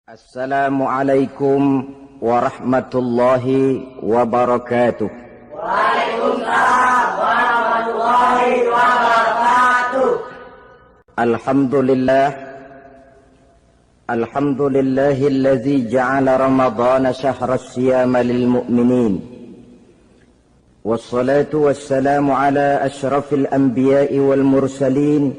Assalamualaikum warahmatullahi wabarakatuh. Waalaikumsalam warahmatullahi wabarakatuh. Alhamdulillahilladzi ja'ala ramadhana syahra siyama lil mu'minin. Wassalatu wassalamu ala asyrafil anbiya'i wal mursalin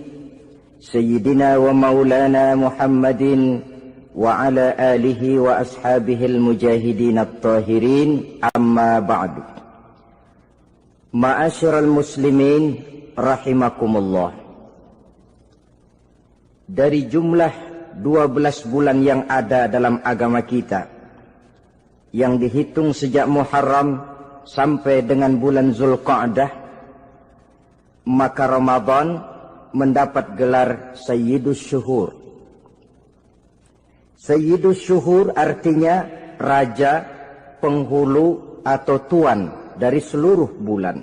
sayyidina wa maulana Muhammadin wa ala alihi wa ashabihil mujahidin at-tahirin, amma ba'du. Ma'asyiral muslimin rahimakumullah. Dari jumlah 12 bulan yang ada dalam agama kita, yang dihitung sejak Muharram sampai dengan bulan Zulqa'dah, maka Ramadan mendapat gelar Sayyidus Syuhur. Sayyidus Syuhur artinya raja, penghulu atau tuan dari seluruh bulan.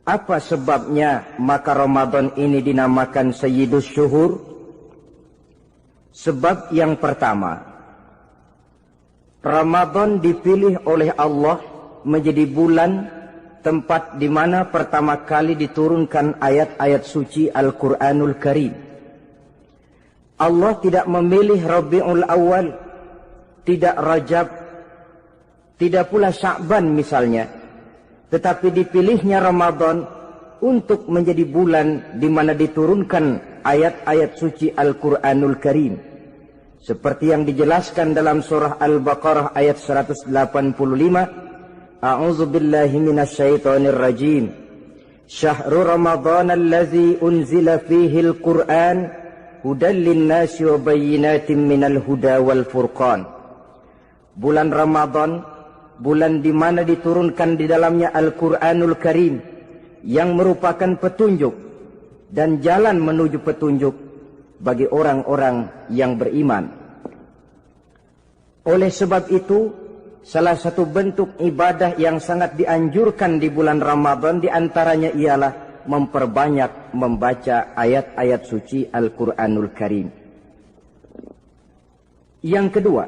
Apa sebabnya maka Ramadan ini dinamakan Sayyidus Syuhur? Sebab yang pertama, Ramadan dipilih oleh Allah menjadi bulan tempat di mana pertama kali diturunkan ayat-ayat suci Al-Quranul Karim. Allah tidak memilih Rabiul Awal, tidak Rajab, tidak pula Sya'ban misalnya, tetapi dipilihnya Ramadan untuk menjadi bulan di mana diturunkan ayat-ayat suci Al-Quranul Karim. Seperti yang dijelaskan dalam surah Al-Baqarah ayat 185, A'udzu billahi minasyaitonir rajim. Syahrul Ramadan allazi unzila fihi al-Qur'an hudan linnasi wa bayyinatin minal huda wal furqan. Bulan Ramadan, bulan di mana diturunkan di dalamnya Al-Quranul Karim, yang merupakan petunjuk dan jalan menuju petunjuk bagi orang-orang yang beriman. Oleh sebab itu, salah satu bentuk ibadah yang sangat dianjurkan di bulan Ramadan diantaranya ialah memperbanyak membaca ayat-ayat suci Al-Quranul Karim. Yang kedua,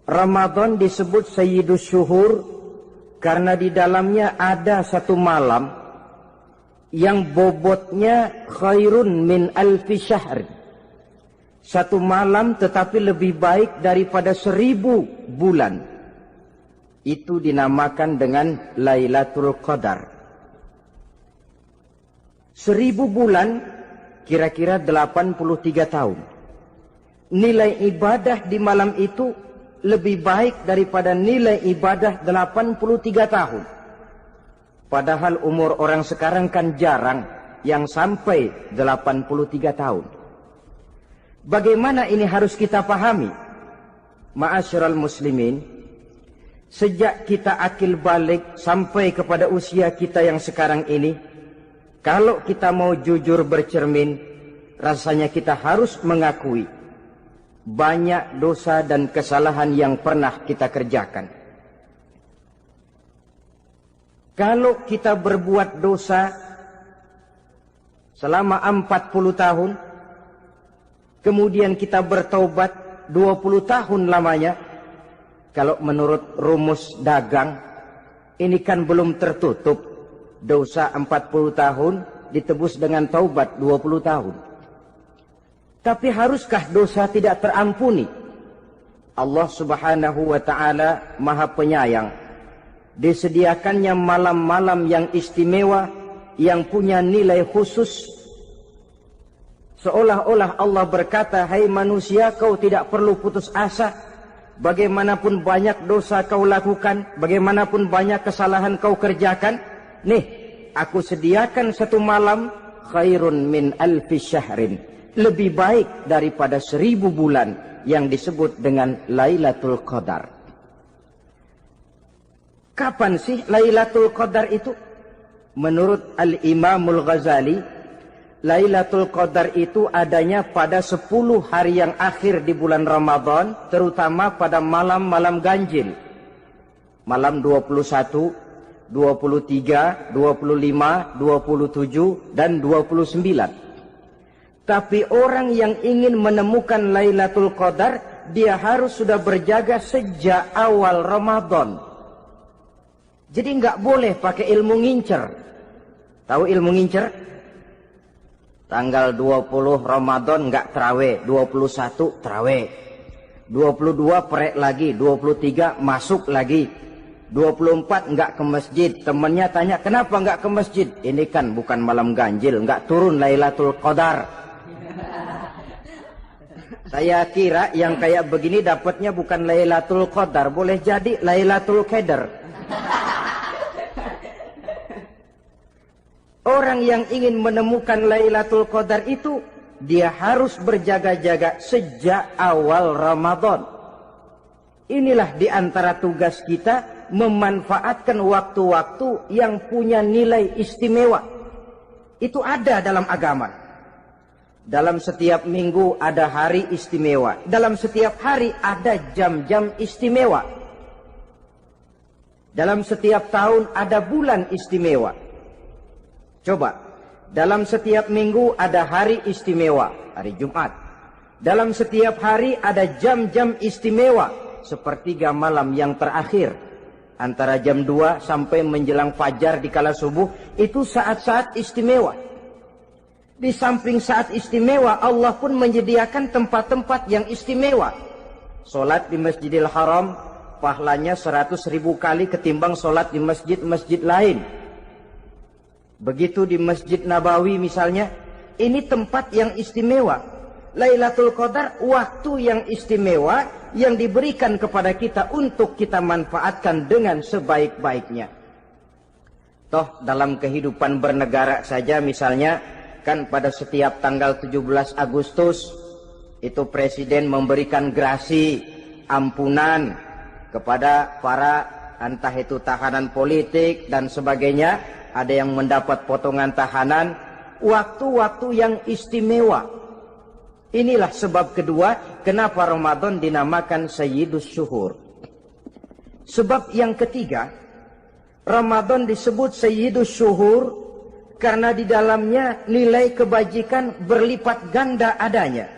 Ramadan disebut Sayyidus Syuhur karena di dalamnya ada satu malam yang bobotnya khairun min alfi syahr. Satu malam tetapi lebih baik daripada 1000 bulan. Itu dinamakan dengan Lailatul Qadar. 1000 bulan kira-kira 83 tahun. Nilai ibadah di malam itu lebih baik daripada nilai ibadah 83 tahun. Padahal umur orang sekarang kan jarang yang sampai 83 tahun. Bagaimana ini harus kita pahami? Ma'asyiral muslimin, sejak kita akil balik sampai kepada usia kita yang sekarang ini, kalau kita mau jujur bercermin, rasanya kita harus mengakui banyak dosa dan kesalahan yang pernah kita kerjakan. Kalau kita berbuat dosa selama 40 tahun, kemudian kita bertaubat 20 tahun lamanya, kalau menurut rumus dagang, ini kan belum tertutup. Dosa 40 tahun ditebus dengan taubat 20 tahun. Tapi haruskah dosa tidak terampuni? Allah Subhanahu wa ta'ala Maha Penyayang. Disediakannya malam-malam yang istimewa, yang punya nilai khusus. Seolah-olah Allah berkata, hai manusia, kau tidak perlu putus asa. Bagaimanapun banyak dosa kau lakukan, bagaimanapun banyak kesalahan kau kerjakan, nih, aku sediakan satu malam khairun min alfi syahrin. Lebih baik daripada 1000 bulan yang disebut dengan Lailatul Qadar. Kapan sih Lailatul Qadar itu? Menurut Al-Imamul Ghazali, Lailatul Qadar itu adanya pada 10 hari yang akhir di bulan Ramadan, terutama pada malam-malam ganjil. Malam 21, 23, 25, 27, dan 29. Tapi orang yang ingin menemukan Lailatul Qadar, dia harus sudah berjaga sejak awal Ramadan. Jadi nggak boleh pakai ilmu ngincer. Tahu ilmu ngincer? Tanggal 20 Ramadan nggak terawih, 21 terawih, 22 perek lagi, 23 masuk lagi, 24 nggak ke masjid. Temannya tanya, kenapa nggak ke masjid? Ini kan bukan malam ganjil, nggak turun Lailatul Qadar. Saya kira yang kayak begini dapatnya bukan Lailatul Qadar, boleh jadi Lailatul Qadar. Orang yang ingin menemukan Lailatul Qadar itu, dia harus berjaga-jaga sejak awal Ramadan. Inilah di antara tugas kita, memanfaatkan waktu-waktu yang punya nilai istimewa. Itu ada dalam agama. Dalam setiap minggu ada hari istimewa. Dalam setiap hari ada jam-jam istimewa. Dalam setiap tahun ada bulan istimewa. Coba, dalam setiap minggu ada hari istimewa, hari Jumat. Dalam setiap hari ada jam-jam istimewa, sepertiga malam yang terakhir. Antara jam 2 sampai menjelang fajar di kala subuh, itu saat-saat istimewa. Di samping saat istimewa, Allah pun menyediakan tempat-tempat yang istimewa. Solat di Masjidil Haram, pahalanya 100.000 kali ketimbang solat di masjid-masjid lain. Begitu di Masjid Nabawi misalnya, ini tempat yang istimewa. Lailatul Qadar, waktu yang istimewa yang diberikan kepada kita untuk kita manfaatkan dengan sebaik-baiknya. Toh dalam kehidupan bernegara saja misalnya, kan pada setiap tanggal 17 Agustus itu presiden memberikan grasi ampunan kepada para entah itu tahanan politik dan sebagainya. Ada yang mendapat potongan tahanan. Waktu-waktu yang istimewa. Inilah sebab kedua kenapa Ramadan dinamakan Sayyidus Syuhur. Sebab yang ketiga, Ramadan disebut Sayyidus Syuhur karena di dalamnya nilai kebajikan berlipat ganda adanya.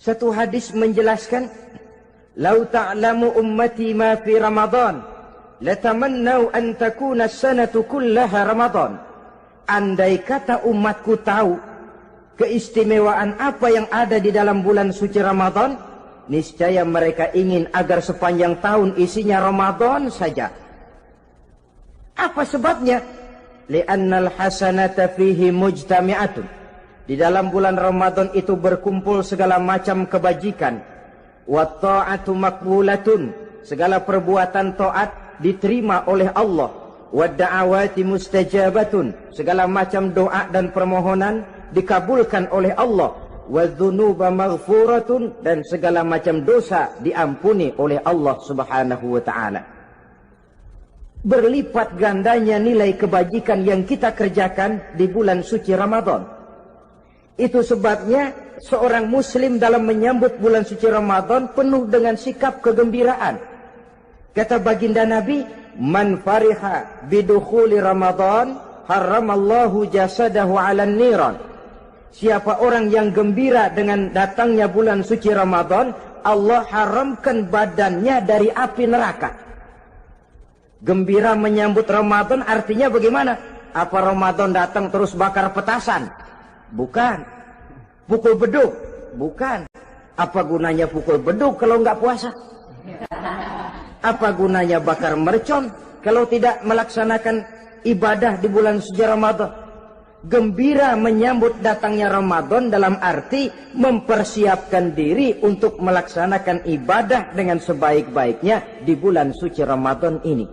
Satu hadis menjelaskan, "Lau ta'lamu ummati ma fi Ramadan, latamannau an takuna as-sanatu kullaha Ramadan." Andai kata umatku tahu keistimewaan apa yang ada di dalam bulan suci Ramadan, niscaya mereka ingin agar sepanjang tahun isinya Ramadan saja. Apa sebabnya? Li'annal hasanata fihi mujtami'atun. Di dalam bulan Ramadan itu berkumpul segala macam kebajikan. Wa ta'atu maqbulatun. Segala perbuatan taat diterima oleh Allah. Wa da'awati mustajabatun. Segala macam doa dan permohonan dikabulkan oleh Allah. Wa dhunuba maghfuratun. Dan segala macam dosa diampuni oleh Allah Subhanahu wa ta'ala. Berlipat gandanya nilai kebajikan yang kita kerjakan di bulan suci Ramadan. Itu sebabnya seorang muslim dalam menyambut bulan suci Ramadan penuh dengan sikap kegembiraan. Kata baginda Nabi, "Man fariha bidukhuli Ramadan, haramallahu jasadahu 'alan niran." Siapa orang yang gembira dengan datangnya bulan suci Ramadan, Allah haramkan badannya dari api neraka. Gembira menyambut Ramadan artinya bagaimana? Apa Ramadan datang terus bakar petasan? Bukan. Pukul beduk? Bukan. Apa gunanya pukul beduk kalau nggak puasa? Apa gunanya bakar mercon kalau tidak melaksanakan ibadah di bulan suci Ramadan? Gembira menyambut datangnya Ramadan dalam arti mempersiapkan diri untuk melaksanakan ibadah dengan sebaik-baiknya di bulan suci Ramadan ini.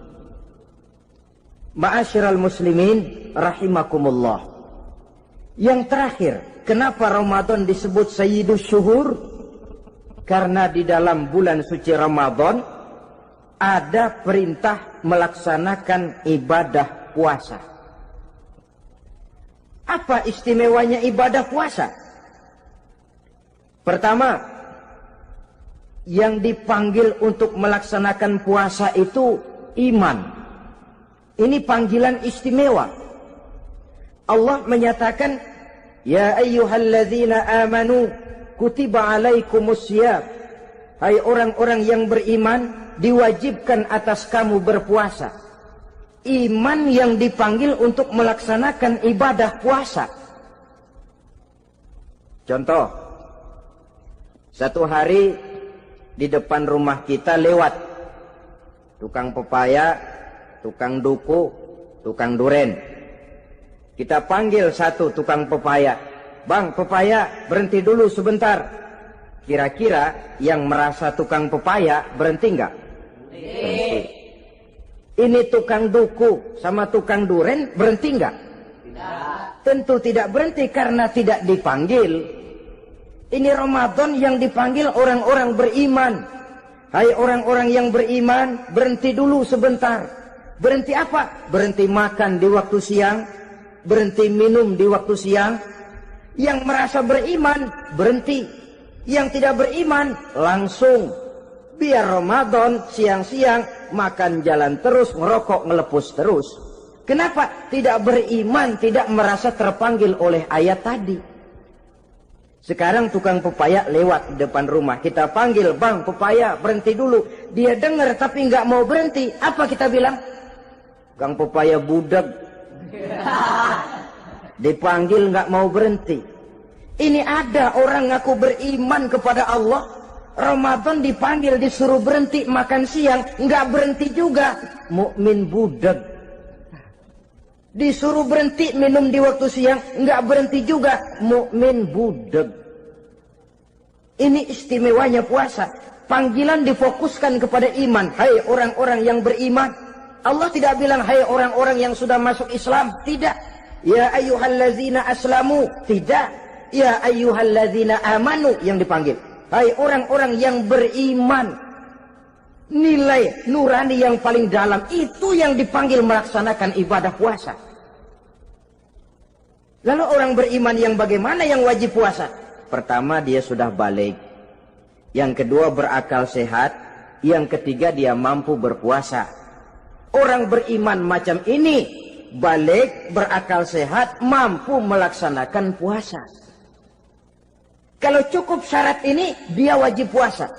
Ma'asyiral muslimin rahimakumullah. Yang terakhir, kenapa Ramadan disebut Sayyidus Syuhur? Karena di dalam bulan suci Ramadan ada perintah melaksanakan ibadah puasa. Apa istimewanya ibadah puasa? Pertama, yang dipanggil untuk melaksanakan puasa itu iman. Ini panggilan istimewa. Allah menyatakan, Ya ayyuhalladzina amanu kutiba alaikumusiyam. Hai orang-orang yang beriman, diwajibkan atas kamu berpuasa. Iman yang dipanggil untuk melaksanakan ibadah puasa. Contoh, satu hari di depan rumah kita lewat tukang pepaya, tukang duku, tukang duren. Kita panggil satu tukang pepaya. Bang, pepaya, berhenti dulu sebentar. Kira-kira yang merasa tukang pepaya berhenti enggak? Berhenti. Ini tukang duku sama tukang duren berhenti enggak? Tidak. Tentu tidak berhenti karena tidak dipanggil. Ini Ramadan yang dipanggil orang-orang beriman. Hai orang-orang yang beriman, berhenti dulu sebentar. Berhenti apa? Berhenti makan di waktu siang, berhenti minum di waktu siang. Yang merasa beriman, berhenti. Yang tidak beriman, langsung. Biar Ramadan, siang-siang, makan jalan terus, ngerokok, ngelepus terus. Kenapa? Tidak beriman, tidak merasa terpanggil oleh ayat tadi. Sekarang tukang pepaya lewat di depan rumah. Kita panggil, bang pepaya berhenti dulu. Dia dengar tapi nggak mau berhenti. Apa kita bilang? Kang pepaya budak. Dipanggil nggak mau berhenti. Ini ada orang ngaku beriman kepada Allah. Ramadan dipanggil disuruh berhenti makan siang, nggak berhenti juga. Mukmin budak. Disuruh berhenti minum di waktu siang, nggak berhenti juga. Mukmin budak. Ini istimewanya puasa. Panggilan difokuskan kepada iman. Hai orang-orang yang beriman. Allah tidak bilang hai orang-orang yang sudah masuk Islam. Tidak. Ya ayyuhallazina aslamu. Tidak. Ya ayyuhallazina amanu yang dipanggil. Hai orang-orang yang beriman. Nilai nurani yang paling dalam itu yang dipanggil melaksanakan ibadah puasa. Lalu orang beriman yang bagaimana yang wajib puasa? Pertama dia sudah balik. Yang kedua berakal sehat. Yang ketiga dia mampu berpuasa. Orang beriman macam ini balik, berakal sehat, mampu melaksanakan puasa. Kalau cukup syarat ini, dia wajib puasa.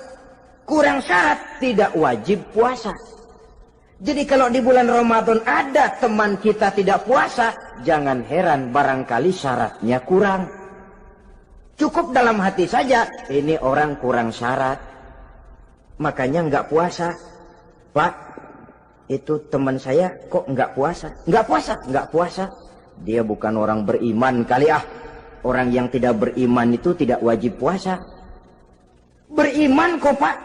Kurang syarat, tidak wajib puasa. Jadi kalau di bulan Ramadan ada teman kita tidak puasa, jangan heran barangkali syaratnya kurang. Cukup dalam hati saja, ini orang kurang syarat. Makanya nggak puasa. Pak, itu teman saya kok nggak puasa? Nggak puasa, nggak puasa. Dia bukan orang beriman kali ah. Orang yang tidak beriman itu tidak wajib puasa. Beriman kok pak?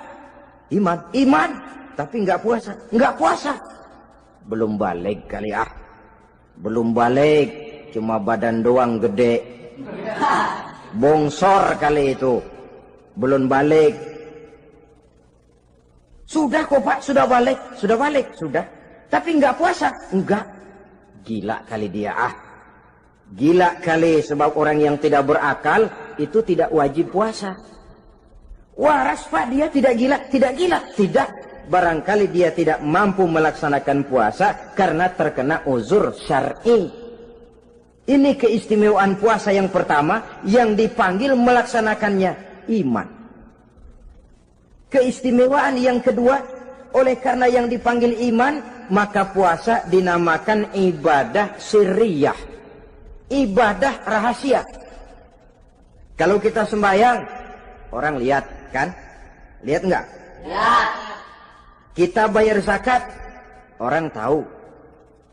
Iman. Tapi nggak puasa. Nggak puasa. Belum balik kali ah. Belum balik. Cuma badan doang gede. Bongsor kali itu. Belum balik. Sudah kok pak, sudah balik. Sudah balik, sudah. Tapi nggak puasa. Enggak. Gila kali dia ah. Gila kali, sebab orang yang tidak berakal itu tidak wajib puasa. Waras pak, dia tidak gila. Tidak gila, tidak. Barangkali dia tidak mampu melaksanakan puasa karena terkena uzur syar'i. Ini keistimewaan puasa yang pertama yang dipanggil melaksanakannya iman. Keistimewaan yang kedua, oleh karena yang dipanggil iman, maka puasa dinamakan ibadah sirriyah. Ibadah rahasia. Kalau kita sembahyang, orang lihat kan? Lihat enggak? Lihat. Kita bayar zakat, orang tahu.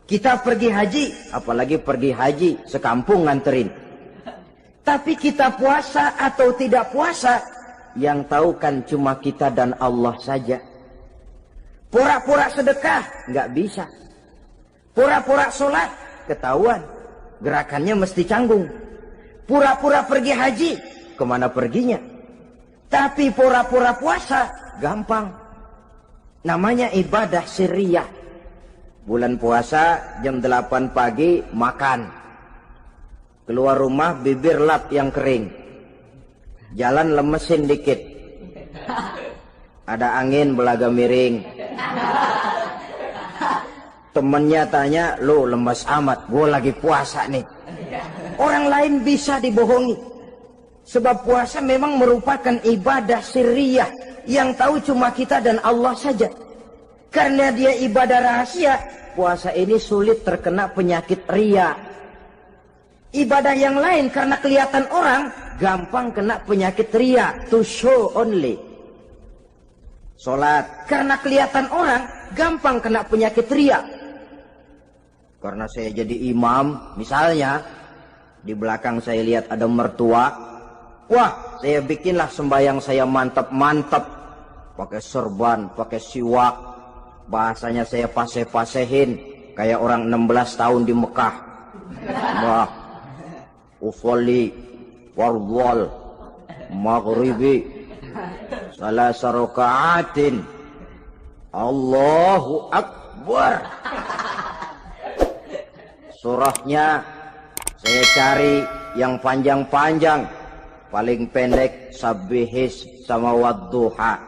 Kita pergi haji, apalagi pergi haji, sekampung nganterin. Tapi kita puasa atau tidak puasa, yang tahu kan cuma kita dan Allah saja. Pura-pura sedekah, nggak bisa. Pura-pura sholat, ketahuan. Gerakannya mesti canggung. Pura-pura pergi haji, kemana perginya? Tapi pura-pura puasa, gampang. Namanya ibadah sirriyah. Bulan puasa, jam 8 pagi, makan. Keluar rumah, bibir lap yang kering. Jalan lemesin dikit. Ada angin, belaga miring. Temennya tanya, lu lemes amat, gue lagi puasa nih. orang lain bisa dibohongi. Sebab puasa memang merupakan ibadah sirriyah yang tahu cuma kita dan Allah saja. Karena dia ibadah rahasia, puasa ini sulit terkena penyakit riya. Ibadah yang lain karena kelihatan orang, gampang kena penyakit riya, to show only. Sholat karena kelihatan orang, gampang kena penyakit riya. Karena saya jadi imam, misalnya di belakang saya lihat ada mertua, wah saya bikinlah sembahyang saya mantap-mantap, pakai serban, pakai siwak, bahasanya saya paseh-pasehin kayak orang 16 tahun di Mekah. Wah, ufolli warwal maghribi salasa raka'atin Allahu Akbar. Surahnya saya cari yang panjang-panjang, paling pendek sabbihis sama wadduha.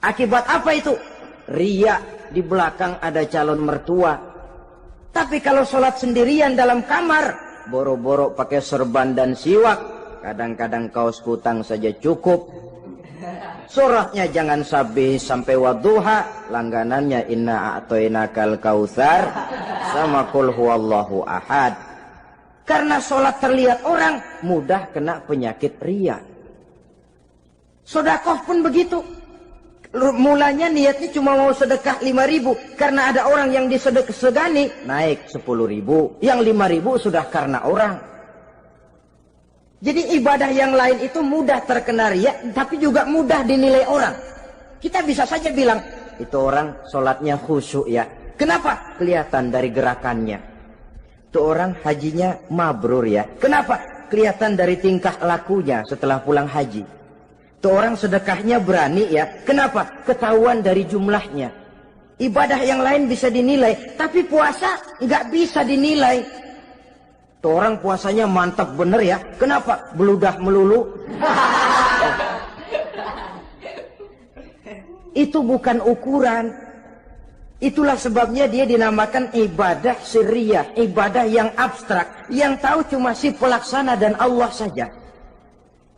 Akibat apa itu? Riya, di belakang ada calon mertua. Tapi kalau sholat sendirian dalam kamar, boro-boro pakai serban dan siwak, kadang-kadang kaos kutang saja cukup. Surahnya jangan sabbihis sampai wadduha, langganannya inna a'toinakal kautsar sama qul huwallahu ahad. Karena sholat terlihat orang, mudah kena penyakit riya. Sedekah pun begitu. Mulanya niatnya cuma mau sedekah 5.000, karena ada orang yang disedekahani naik 10.000, yang 5.000 sudah karena orang. Jadi ibadah yang lain itu mudah terkena riya, tapi juga mudah dinilai orang. Kita bisa saja bilang, itu orang sholatnya khusyuk ya. Kenapa? Kelihatan dari gerakannya. Itu orang hajinya mabrur ya. Kenapa? Kelihatan dari tingkah lakunya setelah pulang haji. Itu orang sedekahnya berani ya. Kenapa? Ketahuan dari jumlahnya. Ibadah yang lain bisa dinilai, tapi puasa nggak bisa dinilai. Tuh orang puasanya mantap bener ya. Kenapa? Beludah melulu. Itu bukan ukuran. Itulah sebabnya dia dinamakan ibadah sirriyah, ibadah yang abstrak, yang tahu cuma si pelaksana dan Allah saja.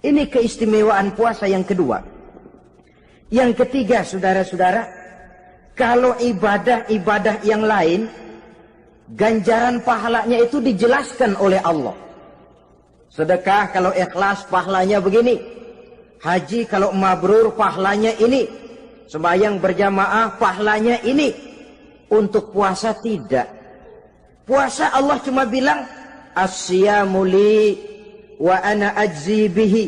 Ini keistimewaan puasa yang kedua. Yang ketiga, saudara-saudara, kalau ibadah-ibadah yang lain, ganjaran pahalanya itu dijelaskan oleh Allah. Sedekah kalau ikhlas pahalanya begini. Haji kalau mabrur pahalanya ini. Sembahyang berjamaah pahalanya ini. Untuk puasa tidak. Puasa Allah cuma bilang as-siyamu li wa ana ajzi bihi.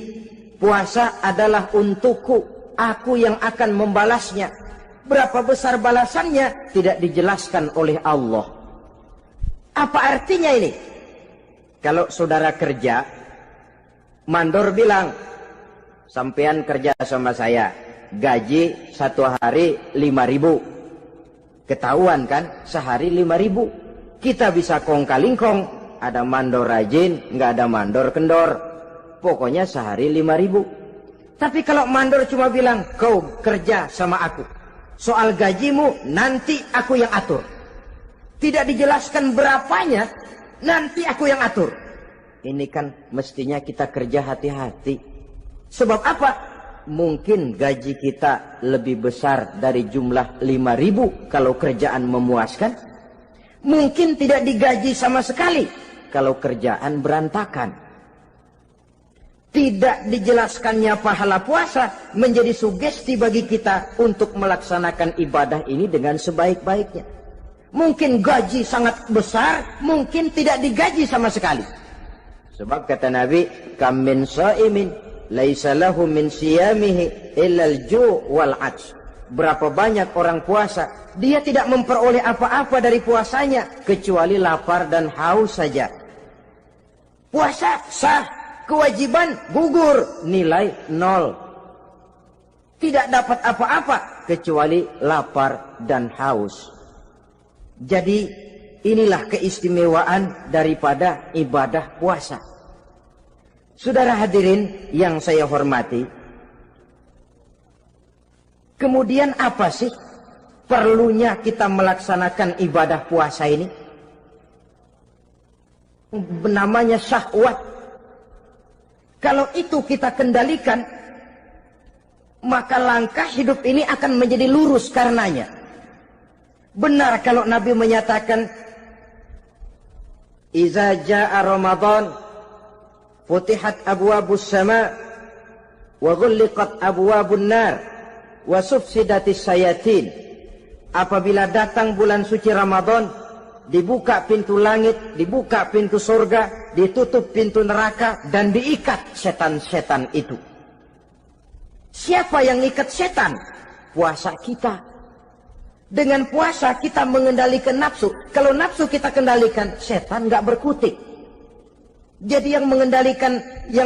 Puasa adalah untukku, aku yang akan membalasnya. Berapa besar balasannya tidak dijelaskan oleh Allah. Apa artinya ini? Kalau saudara kerja, mandor bilang, sampean kerja sama saya, gaji 1 hari 5.000. Ketahuan kan, sehari 5.000. Kita bisa kong kalingkong, ada mandor rajin, nggak ada mandor kendor. Pokoknya sehari 5.000. Tapi kalau mandor cuma bilang, kau kerja sama aku, soal gajimu nanti aku yang atur. Tidak dijelaskan berapanya, nanti aku yang atur. Ini kan mestinya kita kerja hati-hati. Sebab apa? Mungkin gaji kita lebih besar dari jumlah 5.000 kalau kerjaan memuaskan. Mungkin tidak digaji sama sekali kalau kerjaan berantakan. Tidak dijelaskannya pahala puasa menjadi sugesti bagi kita untuk melaksanakan ibadah ini dengan sebaik-baiknya. Mungkin gaji sangat besar, mungkin tidak digaji sama sekali. Sebab kata Nabi, kam min shaimin laisa lahu min siyamihi illa al-ju' wal 'atsh. Berapa banyak orang puasa, dia tidak memperoleh apa-apa dari puasanya kecuali lapar dan haus saja. Puasa sah, kewajiban gugur, nilai 0. Tidak dapat apa-apa kecuali lapar dan haus. Jadi inilah keistimewaan daripada ibadah puasa. Saudara hadirin yang saya hormati, kemudian apa sih perlunya kita melaksanakan ibadah puasa ini? namanya syahwat. Kalau itu kita kendalikan, maka langkah hidup ini akan menjadi lurus karenanya. Benar kalau Nabi menyatakan, "Iza jaa Ramadan, futihat abwabus sama, wa ghulliqat abwabun nar, wa sufsidatis sayatin." Apabila datang bulan suci Ramadan, dibuka pintu langit, dibuka pintu surga, ditutup pintu neraka, dan diikat setan-setan itu. Siapa yang ikat setan? Puasa kita. Dengan puasa kita mengendalikan nafsu. Kalau nafsu kita kendalikan, setan nggak berkutik. Jadi yang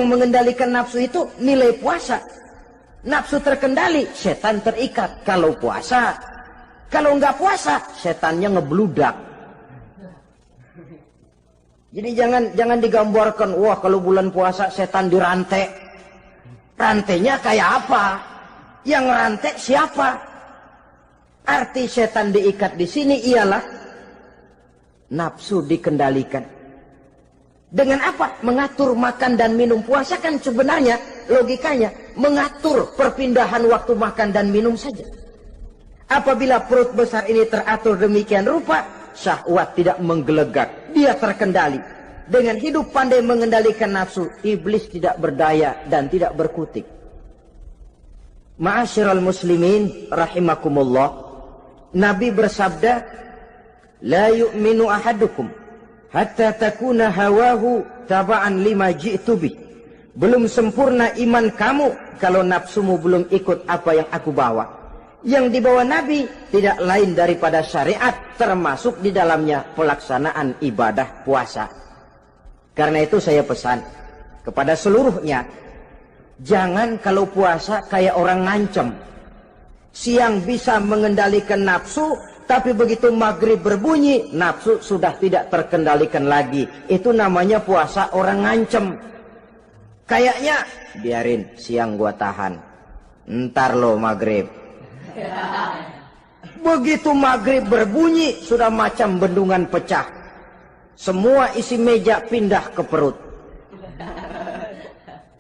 mengendalikan nafsu itu nilai puasa. Nafsu terkendali, setan terikat. Kalau puasa, kalau nggak puasa, setannya ngebludak. Jadi jangan digambarkan, wah kalau bulan puasa setan dirantai. Rantainya kayak apa? Yang rantai siapa? Arti setan diikat di sini ialah nafsu dikendalikan. Dengan apa? Mengatur makan dan minum. Puasa kan sebenarnya logikanya mengatur perpindahan waktu makan dan minum saja. Apabila perut besar ini teratur demikian rupa, syahwat tidak menggelegak, dia terkendali. Dengan hidup pandai mengendalikan nafsu, iblis tidak berdaya dan tidak berkutik. Ma'asyiral muslimin rahimakumullah, Nabi bersabda, "La yu'minu ahadukum hatta takuna hawahu taba'an lima ji'tu bih." Belum sempurna iman kamu kalau nafsumu belum ikut apa yang aku bawa. Yang dibawa Nabi tidak lain daripada syariat, termasuk di dalamnya pelaksanaan ibadah puasa. Karena itu saya pesan kepada seluruhnya, jangan kalau puasa kayak orang ngancem. Siang bisa mengendalikan nafsu, tapi begitu maghrib berbunyi, nafsu sudah tidak terkendalikan lagi. Itu namanya puasa orang ngancem. Kayaknya, biarin siang gua tahan, ntar lo maghrib. Begitu maghrib berbunyi, sudah macam bendungan pecah. Semua isi meja pindah ke perut.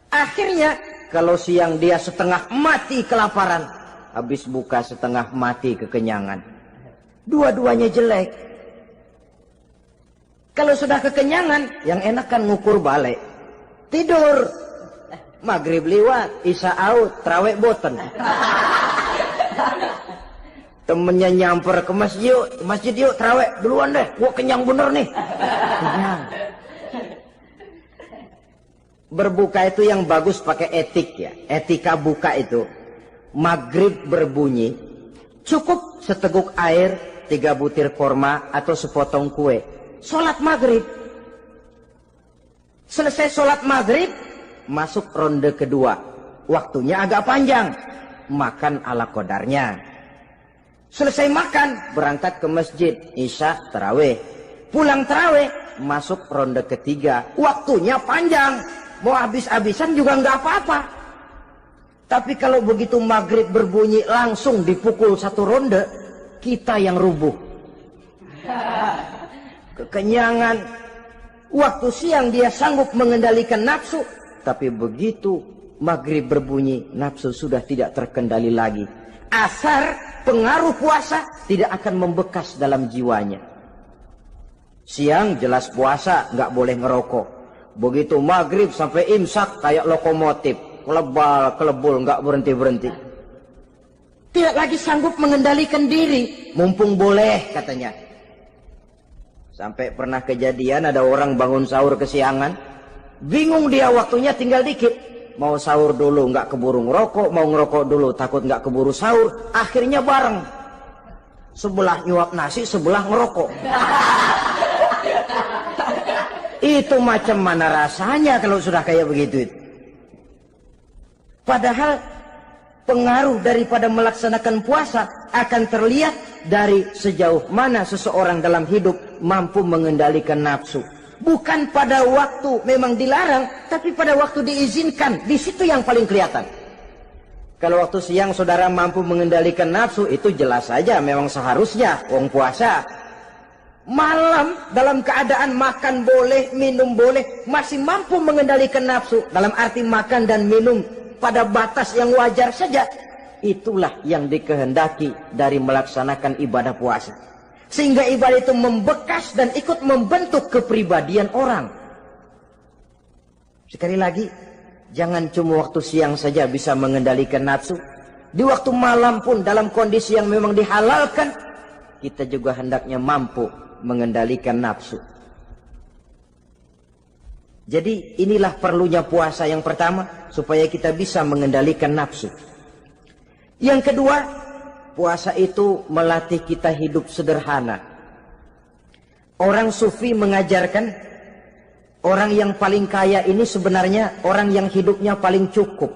Akhirnya, kalau siang dia setengah mati kelaparan, habis buka setengah mati kekenyangan. Dua-duanya jelek. Kalau sudah kekenyangan, yang enak kan ngukur balik. Tidur. Maghrib liwat, isya out, trawek boten. Temennya nyamper ke masjid yuk trawek duluan deh, gua kenyang bener nih. Kenyang. Berbuka itu yang bagus pakai etik ya, etika buka itu. Maghrib berbunyi, cukup seteguk air, 3 butir korma atau sepotong kue. Sholat maghrib. Selesai sholat maghrib, masuk ronde kedua. Waktunya agak panjang, makan ala qadarnya. Selesai makan, berangkat ke masjid, isya, tarawih. Pulang tarawih, masuk ronde ketiga. Waktunya panjang, mau habis-habisan juga nggak apa-apa. Tapi kalau begitu maghrib berbunyi langsung dipukul 1 ronde, kita yang rubuh. Kekenyangan. Waktu siang dia sanggup mengendalikan nafsu, tapi begitu maghrib berbunyi, nafsu sudah tidak terkendali lagi. Asar pengaruh puasa tidak akan membekas dalam jiwanya. Siang jelas puasa, nggak boleh ngerokok. Begitu maghrib sampai imsak kayak lokomotif, kelebul nggak berhenti-berhenti. Tidak lagi sanggup mengendalikan diri, mumpung boleh katanya. Sampai pernah kejadian ada orang bangun sahur kesiangan, bingung dia waktunya tinggal dikit. Mau sahur dulu nggak keburu ngerokok, mau ngerokok dulu takut nggak keburu sahur, akhirnya bareng. Sebelah nyuap nasi, sebelah ngerokok. Itu macam mana rasanya kalau sudah kayak begitu? Padahal pengaruh daripada melaksanakan puasa akan terlihat dari sejauh mana seseorang dalam hidup mampu mengendalikan nafsu. Bukan pada waktu memang dilarang, tapi pada waktu diizinkan. Di situ yang paling kelihatan. Kalau waktu siang saudara mampu mengendalikan nafsu, itu jelas saja memang seharusnya wong puasa. Malam dalam keadaan makan boleh, minum boleh, masih mampu mengendalikan nafsu. Dalam arti makan dan minum pada batas yang wajar saja. Itulah yang dikehendaki dari melaksanakan ibadah puasa. Sehingga ibadah itu membekas dan ikut membentuk kepribadian orang. Sekali lagi, jangan cuma waktu siang saja bisa mengendalikan nafsu. Di waktu malam pun dalam kondisi yang memang dihalalkan, kita juga hendaknya mampu mengendalikan nafsu. Jadi inilah perlunya puasa yang pertama, supaya kita bisa mengendalikan nafsu. Yang kedua, puasa itu melatih kita hidup sederhana. Orang sufi mengajarkan, orang yang paling kaya ini sebenarnya orang yang hidupnya paling cukup.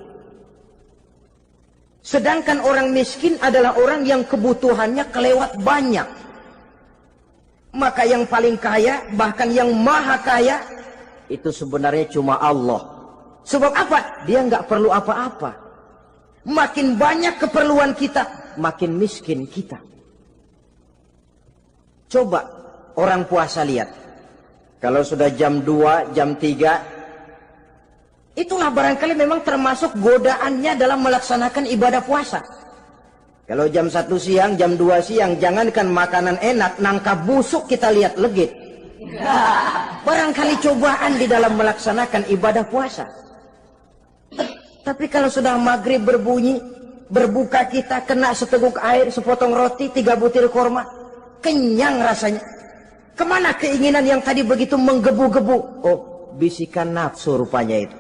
Sedangkan orang miskin adalah orang yang kebutuhannya kelewat banyak. Maka yang paling kaya, bahkan yang maha kaya, itu sebenarnya cuma Allah. Sebab apa? Dia nggak perlu apa-apa. Makin banyak keperluan kita, makin miskin kita. Coba orang puasa lihat. Kalau sudah jam 2, jam 3, itulah barangkali memang termasuk godaannya dalam melaksanakan ibadah puasa. Kalau jam 1 siang, jam 2 siang, jangankan makanan enak, nangka busuk kita lihat legit. Barangkali cobaan di dalam melaksanakan ibadah puasa. Tapi kalau sudah maghrib berbunyi, berbuka kita kena seteguk air, sepotong roti, 3 butir korma, kenyang rasanya. Kemana keinginan yang tadi begitu menggebu-gebu? Oh, bisikan nafsu rupanya itu.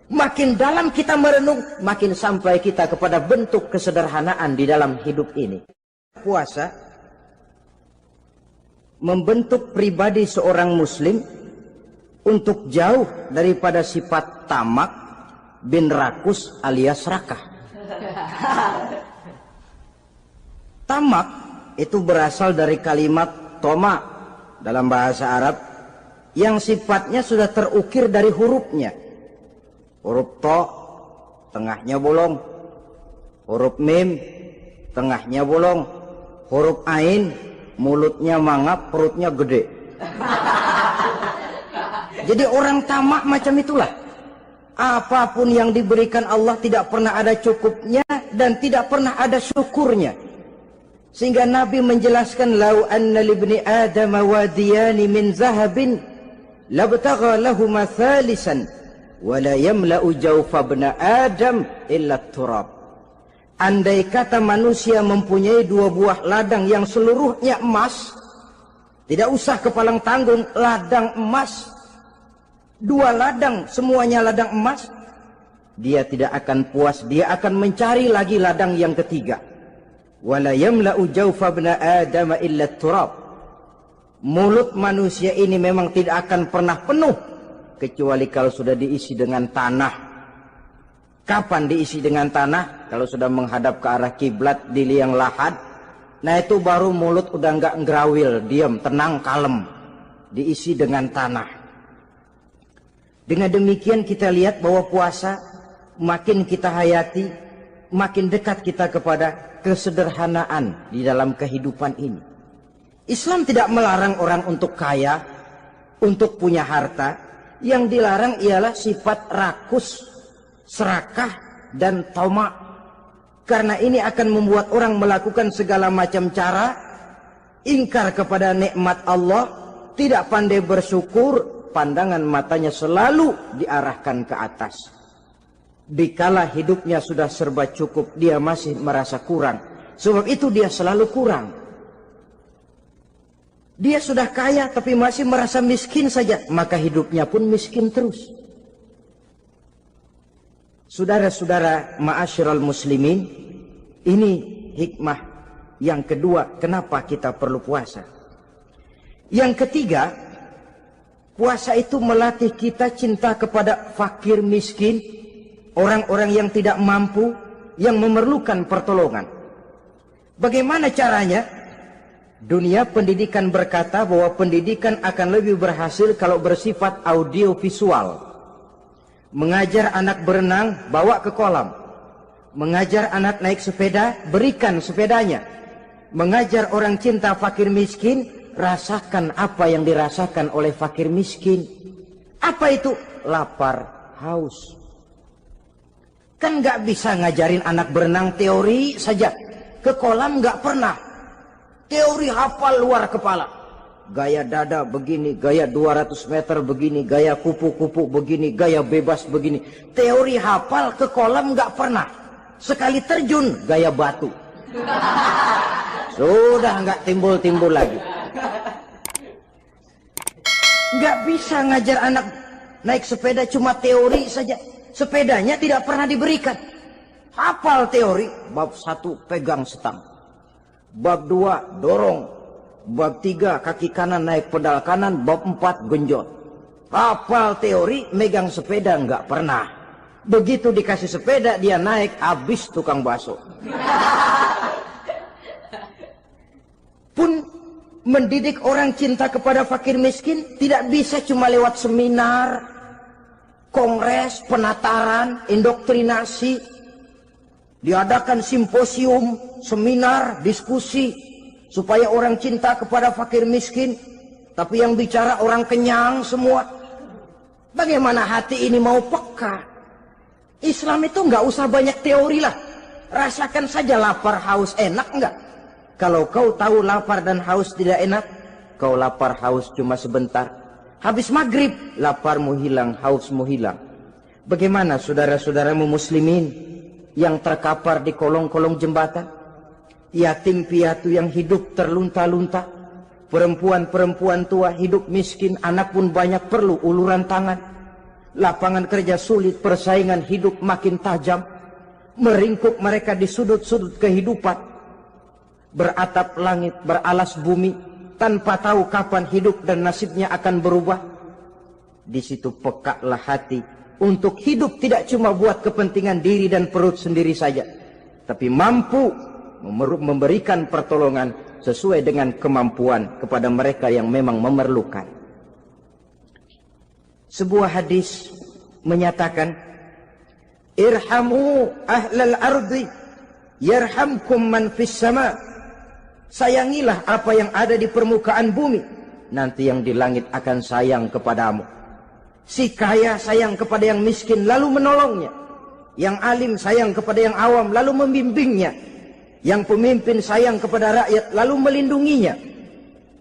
Makin dalam kita merenung, makin sampai kita kepada bentuk kesederhanaan di dalam hidup ini. Puasa membentuk pribadi seorang muslim untuk jauh daripada sifat tamak bin rakus alias rakah. Tamak itu berasal dari kalimat toma dalam bahasa Arab yang sifatnya sudah terukir dari hurufnya. Huruf to, tengahnya bolong. Huruf mim, tengahnya bolong. Huruf ain, mulutnya mangap, perutnya gede. Jadi orang tamak macam itulah. Apapun yang diberikan Allah tidak pernah ada cukupnya dan tidak pernah ada syukurnya. Sehingga Nabi menjelaskan, lau anna libni Adam wadiyani min zahabin labtagha lahuma thalisan wala yamla'u jawfa ibna Adam illa turab. Andai kata manusia mempunyai 2 buah ladang yang seluruhnya emas, tidak usah kepalang tanggung, ladang emas, 2 ladang semuanya ladang emas, dia tidak akan puas, dia akan mencari lagi ladang yang ketiga. Wala yamla'u jawfa ibna Adam illa turab. Mulut manusia ini memang tidak akan pernah penuh kecuali kalau sudah diisi dengan tanah. Kapan diisi dengan tanah? Kalau sudah menghadap ke arah kiblat di liang lahat, nah itu baru mulut udah nggak ngerawil, diam, tenang, kalem, diisi dengan tanah. Dengan demikian kita lihat bahwa puasa makin kita hayati, makin dekat kita kepada kesederhanaan di dalam kehidupan ini. Islam tidak melarang orang untuk kaya, untuk punya harta. Yang dilarang ialah sifat rakus, serakah, dan tamak. Karena ini akan membuat orang melakukan segala macam cara, ingkar kepada nikmat Allah, tidak pandai bersyukur, pandangan matanya selalu diarahkan ke atas. Dikala hidupnya sudah serba cukup, dia masih merasa kurang. Sebab itu dia selalu kurang. Dia sudah kaya tapi masih merasa miskin saja, maka hidupnya pun miskin terus. Saudara-saudara ma'asyiral muslimin, ini hikmah yang kedua kenapa kita perlu puasa. Yang ketiga, puasa itu melatih kita cinta kepada fakir miskin, orang-orang yang tidak mampu, yang memerlukan pertolongan. Bagaimana caranya? Dunia pendidikan berkata bahwa pendidikan akan lebih berhasil kalau bersifat audio visual. Mengajar anak berenang, bawa ke kolam. Mengajar anak naik sepeda, berikan sepedanya. Mengajar orang cinta fakir miskin, rasakan apa yang dirasakan oleh fakir miskin. Apa itu? Lapar, haus. Kan nggak bisa ngajarin anak berenang teori saja. Ke kolam nggak pernah. Teori hafal luar kepala. Gaya dada begini, gaya 200 meter begini, gaya kupu-kupu begini, gaya bebas begini. Teori hafal, ke kolam nggak pernah. Sekali terjun, gaya batu. Sudah nggak timbul-timbul lagi. Nggak bisa ngajar anak naik sepeda cuma teori saja. Sepedanya tidak pernah diberikan. Hafal teori, bab 1 pegang setang. Bab 2 dorong. Bab 3 kaki kanan naik pedal kanan. Bab 4 genjot. Hafal teori, megang sepeda nggak pernah. Begitu dikasih sepeda dia naik, habis tukang bakso. Pun mendidik orang cinta kepada fakir miskin tidak bisa cuma lewat seminar, kongres, penataran, indoktrinasi. Diadakan simposium, seminar, diskusi supaya orang cinta kepada fakir miskin, tapi yang bicara orang kenyang semua. Bagaimana hati ini mau peka? Islam itu nggak usah banyak teori lah. Rasakan saja lapar, haus, enak nggak? Kalau kau tahu lapar dan haus tidak enak, kau lapar haus cuma sebentar. Habis maghrib, laparmu hilang, hausmu hilang. Bagaimana saudara-saudaramu muslimin yang terkapar di kolong-kolong jembatan? Yatim piatu yang hidup terlunta-lunta. Perempuan-perempuan tua hidup miskin, anak pun banyak perlu uluran tangan. Lapangan kerja sulit, persaingan hidup makin tajam. Meringkuk mereka di sudut-sudut kehidupan. Beratap langit, beralas bumi, tanpa tahu kapan hidup dan nasibnya akan berubah. Di situ pekalah hati untuk hidup tidak cuma buat kepentingan diri dan perut sendiri saja, tapi mampu memberikan pertolongan sesuai dengan kemampuan kepada mereka yang memang memerlukan. Sebuah hadis menyatakan, irhamu ahlal ardi yarhamkum man fis sama. Sayangilah apa yang ada di permukaan bumi, nanti yang di langit akan sayang kepadamu. Si kaya sayang kepada yang miskin lalu menolongnya. Yang alim sayang kepada yang awam lalu membimbingnya. Yang pemimpin sayang kepada rakyat lalu melindunginya.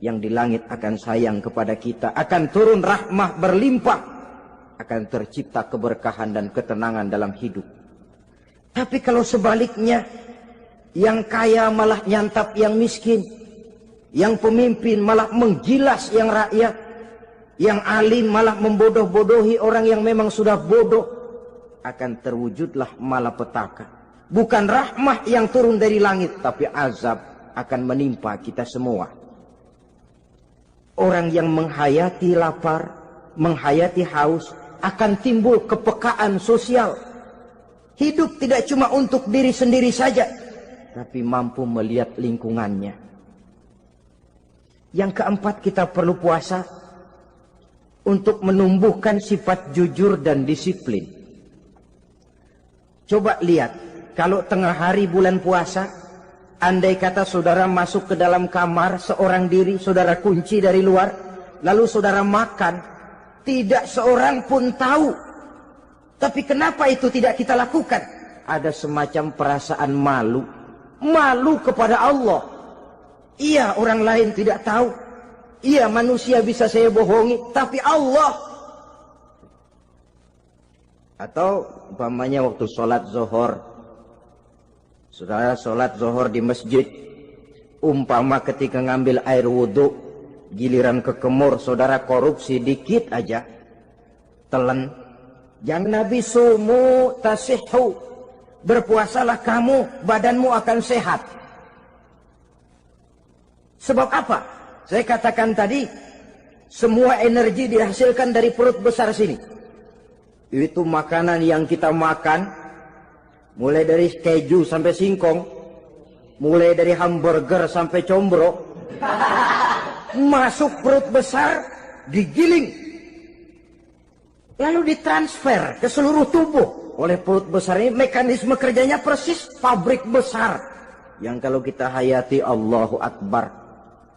Yang di langit akan sayang kepada kita, akan turun rahmah berlimpah, akan tercipta keberkahan dan ketenangan dalam hidup. Tapi kalau sebaliknya, yang kaya malah nyantap yang miskin, yang pemimpin malah menggilas yang rakyat, yang alim malah membodoh-bodohi orang yang memang sudah bodoh, akan terwujudlah malapetaka. Bukan rahmah yang turun dari langit, tapi azab akan menimpa kita semua. Orang yang menghayati lapar, menghayati haus, akan timbul kepekaan sosial. Hidup tidak cuma untuk diri sendiri saja, tapi mampu melihat lingkungannya. Yang keempat, kita perlu puasa untuk menumbuhkan sifat jujur dan disiplin. Coba lihat, kalau tengah hari bulan puasa, andai kata saudara masuk ke dalam kamar seorang diri, saudara kunci dari luar, lalu saudara makan, tidak seorang pun tahu. Tapi kenapa itu tidak kita lakukan? Ada semacam perasaan malu. Malu kepada Allah. Iya, orang lain tidak tahu. Iya, manusia bisa saya bohongi, tapi Allah. Atau umpamanya waktu sholat zuhur, saudara sholat zuhur di masjid, umpama ketika ngambil air wudhu, giliran ke kemur, saudara korupsi dikit aja, telan. Jangan Nabi sumu tasihhu, berpuasalah kamu, badanmu akan sehat. Sebab apa? Saya katakan tadi, semua energi dihasilkan dari perut besar sini. Itu makanan yang kita makan, mulai dari keju sampai singkong, mulai dari hamburger sampai combro, masuk perut besar, digiling, lalu ditransfer ke seluruh tubuh oleh perut besar ini. Mekanisme kerjanya persis pabrik besar yang kalau kita hayati Allahu Akbar,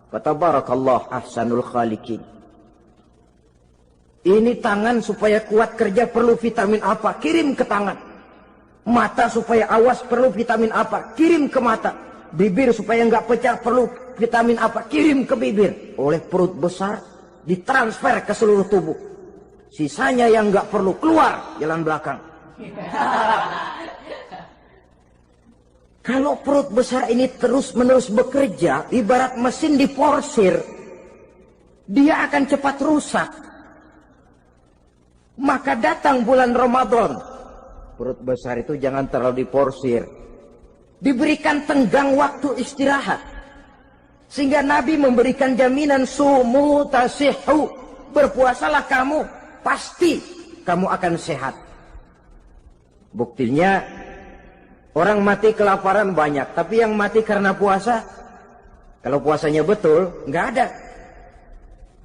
Fatabarakallah ahsanul khaliqin. Ini tangan supaya kuat kerja perlu vitamin apa? Kirim ke tangan. Mata supaya awas perlu vitamin apa? Kirim ke mata. Bibir supaya nggak pecah perlu vitamin apa? Kirim ke bibir. Oleh perut besar ditransfer ke seluruh tubuh. Sisanya yang nggak perlu keluar jalan belakang. Kalau perut besar ini terus-menerus bekerja, ibarat mesin diporsir, dia akan cepat rusak. Maka datang bulan Ramadan, perut besar itu jangan terlalu diporsir. Diberikan tenggang waktu istirahat. Sehingga Nabi memberikan jaminan sumu tasihhu. Berpuasalah kamu, pasti kamu akan sehat. Buktinya orang mati kelaparan banyak, tapi yang mati karena puasa, kalau puasanya betul, nggak ada.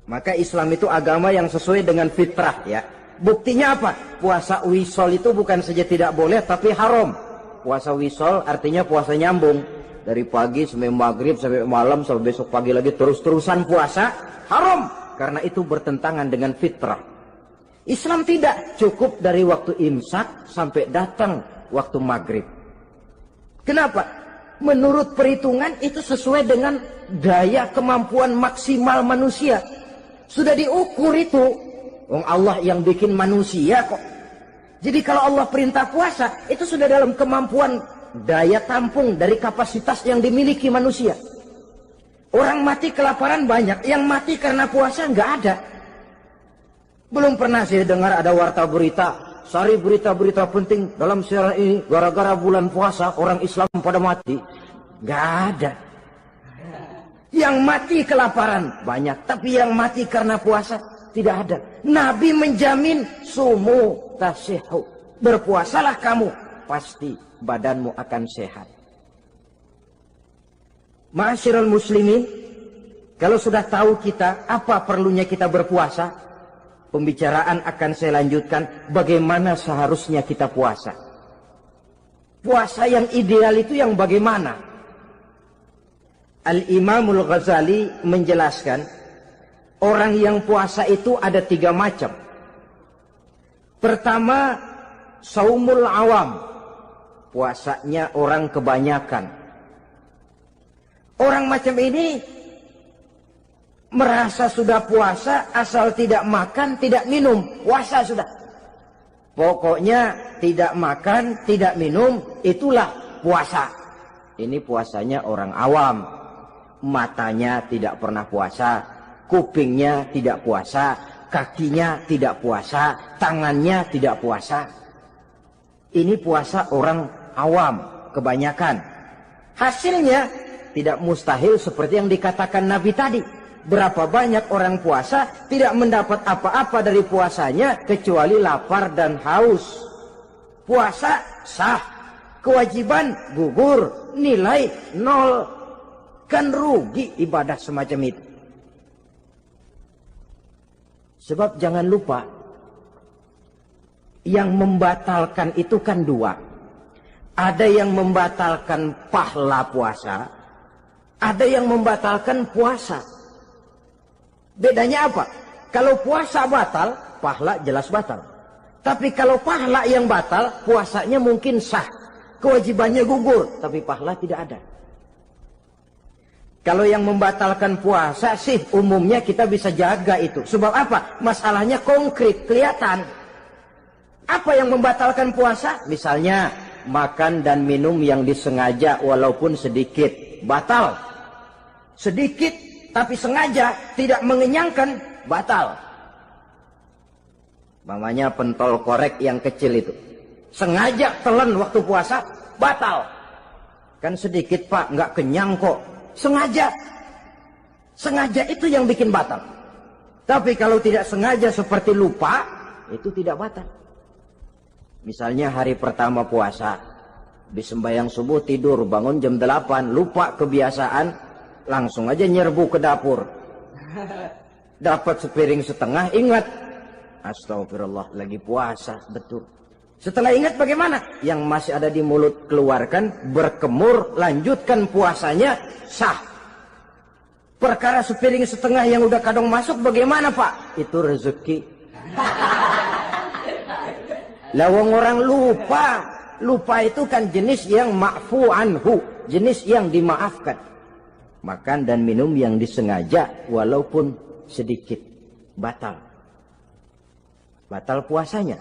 Maka Islam itu agama yang sesuai dengan fitrah ya. Buktinya apa? Puasa wisol itu bukan saja tidak boleh, tapi haram. Puasa wisol artinya puasa nyambung. Dari pagi sampai maghrib, sampai malam, sampai besok pagi lagi terus-terusan puasa, haram. Karena itu bertentangan dengan fitrah. Islam tidak cukup dari waktu imsak sampai datang waktu maghrib. Kenapa? Menurut perhitungan itu sesuai dengan daya kemampuan maksimal manusia. Sudah diukur itu. Allah yang bikin manusia kok. Jadi kalau Allah perintah puasa, itu sudah dalam kemampuan daya tampung dari kapasitas yang dimiliki manusia. Orang mati kelaparan banyak, yang mati karena puasa nggak ada. Belum pernah saya dengar ada warta berita, sari berita-berita penting dalam siaran ini, gara-gara bulan puasa orang Islam pada mati. Nggak ada. Yang mati kelaparan banyak, tapi yang mati karena puasa tidak ada. Nabi menjamin sumu tasihhu. Berpuasalah kamu, pasti badanmu akan sehat. Ma'asyiral muslimin, kalau sudah tahu kita apa perlunya kita berpuasa, pembicaraan akan saya lanjutkan bagaimana seharusnya kita puasa. Puasa yang ideal itu yang bagaimana? Al-Imamul Ghazali menjelaskan, orang yang puasa itu ada 3 macam. Pertama, saumul awam. Puasanya orang kebanyakan. Orang macam ini merasa sudah puasa asal tidak makan, tidak minum. Puasa sudah. Pokoknya tidak makan, tidak minum, itulah puasa. Ini puasanya orang awam. Matanya tidak pernah puasa, kupingnya tidak puasa, kakinya tidak puasa, tangannya tidak puasa. Ini puasa orang awam, kebanyakan. Hasilnya tidak mustahil seperti yang dikatakan Nabi tadi. Berapa banyak orang puasa tidak mendapat apa-apa dari puasanya kecuali lapar dan haus. Puasa sah, kewajiban gugur, nilai 0. Kan rugi ibadah semacam itu. Sebab jangan lupa, yang membatalkan itu kan 2. Ada yang membatalkan pahala puasa, ada yang membatalkan puasa. Bedanya apa? Kalau puasa batal, pahala jelas batal. Tapi kalau pahala yang batal, puasanya mungkin sah. Kewajibannya gugur, tapi pahala tidak ada. Kalau yang membatalkan puasa sih umumnya kita bisa jaga itu. Sebab apa? Masalahnya konkret, kelihatan. Apa yang membatalkan puasa? Misalnya makan dan minum yang disengaja walaupun sedikit. Batal. Sedikit tapi sengaja tidak mengenyangkan, batal. Mamanya pentol korek yang kecil itu. Sengaja telan waktu puasa, batal. Kan sedikit pak, nggak kenyang kok. Sengaja. Sengaja itu yang bikin batal. Tapi kalau tidak sengaja seperti lupa, itu tidak batal. Misalnya hari pertama puasa, di sembahyang subuh tidur, bangun jam 8, lupa kebiasaan, langsung aja nyerbu ke dapur. Dapat sepiring setengah, ingat. Astagfirullah, lagi puasa, betul. Setelah ingat bagaimana? Yang masih ada di mulut keluarkan, berkemur, lanjutkan puasanya, sah. Perkara sepiring setengah yang udah kadang masuk bagaimana Pak? Itu rezeki. Lawang orang lupa. Lupa itu kan jenis yang ma'fu anhu, jenis yang dimaafkan. Makan dan minum yang disengaja walaupun sedikit, batal. Batal puasanya.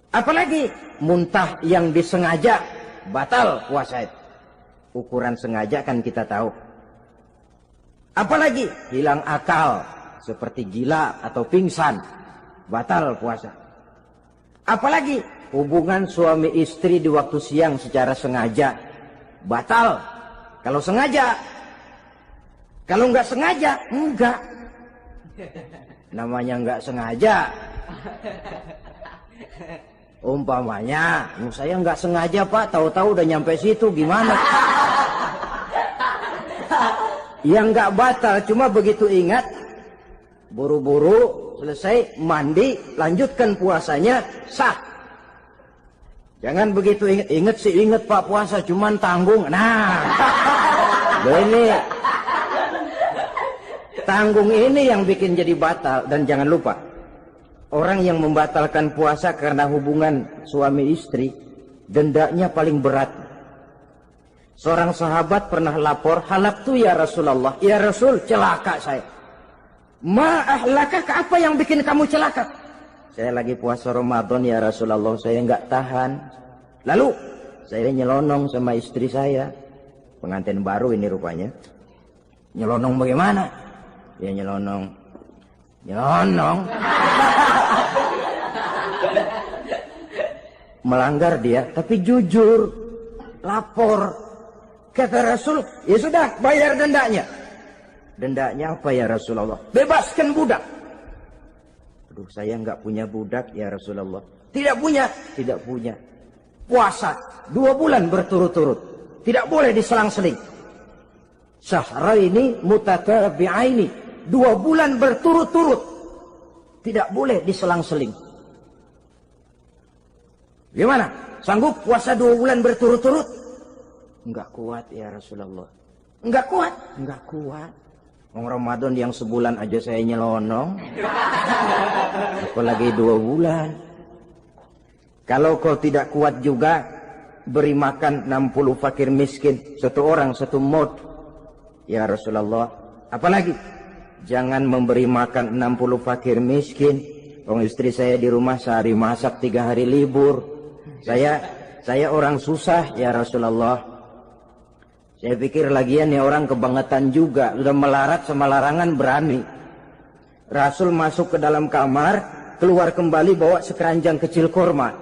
Apalagi muntah yang disengaja, batal puasa itu. Ukuran sengaja kan kita tahu. Apalagi hilang akal, seperti gila atau pingsan, batal puasa. Apalagi hubungan suami istri di waktu siang secara sengaja, batal. Kalau sengaja. Kalau nggak sengaja, enggak. Namanya nggak sengaja. Umpamanya, saya nggak sengaja Pak, tahu-tahu udah nyampe situ, gimana? Yang nggak batal, cuma begitu ingat, buru-buru selesai mandi, lanjutkan puasanya, sah. Jangan begitu ingat sih, ingat Pak puasa, cuman tanggung. Nah, ini tanggung ini yang bikin jadi batal. Dan jangan lupa, orang yang membatalkan puasa karena hubungan suami istri, dendanya paling berat. Seorang sahabat pernah lapor, halaktu ya Rasulullah, ya Rasul, celaka saya. Ma ahlakah, apa yang bikin kamu celaka? Saya lagi puasa Ramadan ya Rasulullah, saya nggak tahan. Lalu saya nyelonong sama istri saya, pengantin baru ini rupanya. Nyelonong bagaimana? Ya nyelonong. Melanggar dia, tapi jujur, lapor. Kata Rasul, ya sudah, bayar dendanya. Dendanya apa ya Rasulullah? Bebaskan budak. Aduh, saya nggak punya budak ya Rasulullah. Tidak punya? Tidak punya. Puasa 2 bulan berturut-turut. Tidak boleh diselang-seling. Syahraini mutatabi'aini. 2 bulan berturut-turut. Tidak boleh diselang-seling. Gimana? Sanggup puasa 2 bulan berturut-turut? Enggak kuat ya Rasulullah. Enggak kuat? Enggak kuat. Ramadan yang sebulan aja saya nyelonong. Apalagi 2 bulan. Kalau kau tidak kuat juga, beri makan 60 fakir miskin. 1 orang 1 mod. Ya Rasulullah. Apalagi? Jangan memberi makan 60 fakir miskin. Orang istri saya di rumah sehari masak, 3 hari libur. Saya orang susah ya Rasulullah. Saya pikir lagian ya orang kebangetan juga. Sudah melarat sama larangan berani. Rasul masuk ke dalam kamar, keluar kembali bawa sekeranjang kecil kurma.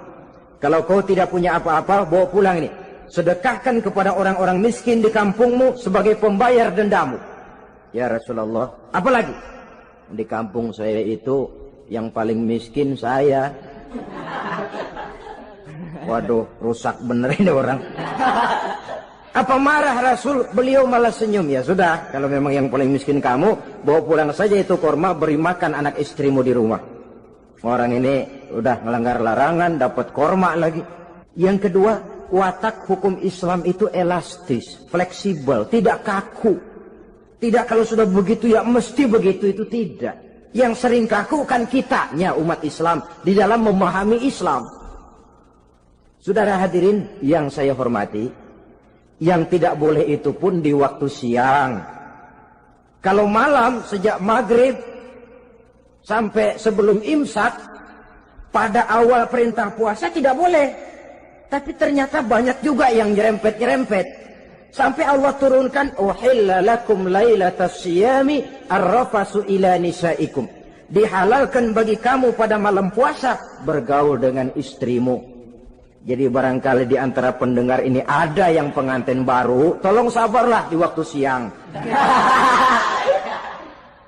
Kalau kau tidak punya apa-apa, bawa pulang ini. Sedekahkan kepada orang-orang miskin di kampungmu sebagai pembayar dendamu. Ya Rasulullah. Apalagi? Di kampung saya itu yang paling miskin saya. Waduh, rusak bener ini orang. Apa marah Rasul? Beliau malah senyum. Ya sudah, kalau memang yang paling miskin kamu, bawa pulang saja itu kurma, beri makan anak istrimu di rumah. Orang ini udah melanggar larangan, dapat kurma lagi. Yang kedua, watak hukum Islam itu elastis, fleksibel, tidak kaku. Tidak kalau sudah begitu ya mesti begitu, itu tidak. Yang sering kaku kan kitanya umat Islam di dalam memahami Islam. Saudara hadirin yang saya hormati, yang tidak boleh itu pun di waktu siang. Kalau malam sejak maghrib sampai sebelum imsak, pada awal perintah puasa tidak boleh. Tapi ternyata banyak juga yang nyerempet-nyerempet. Sampai Allah turunkan, uhilla lakum lailatas siyami arrafasu ila nisaikum. Dihalalkan bagi kamu pada malam puasa bergaul dengan istrimu. Jadi barangkali di antara pendengar ini ada yang pengantin baru, tolong sabarlah di waktu siang.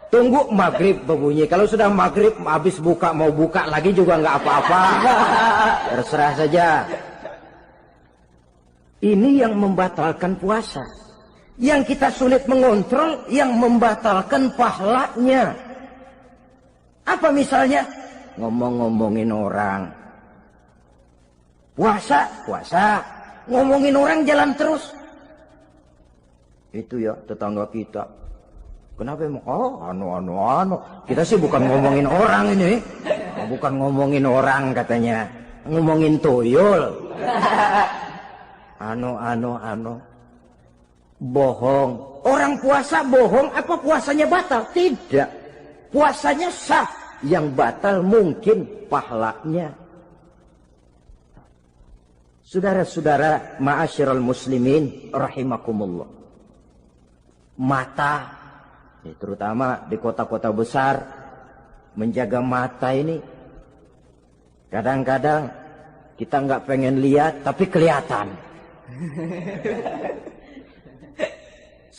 Tunggu maghrib berbunyi. Kalau sudah maghrib habis buka, mau buka lagi juga nggak apa-apa. Terserah saja. Ini yang membatalkan puasa. Yang kita sulit mengontrol, yang membatalkan pahalanya. Apa misalnya? Ngomong-ngomongin orang. Puasa, ngomongin orang jalan terus. Itu ya tetangga kita. Kenapa emang? Oh, anu. Kita sih bukan ngomongin orang ini. Bukan ngomongin orang katanya. Ngomongin tuyul. Anu. Bohong. Orang puasa bohong, apa puasanya batal? Tidak. Puasanya sah. Yang batal mungkin pahalanya. Saudara-saudara, ma'asyiral muslimin rahimakumullah. Mata, terutama di kota-kota besar, menjaga mata ini kadang-kadang kita nggak pengen lihat tapi kelihatan.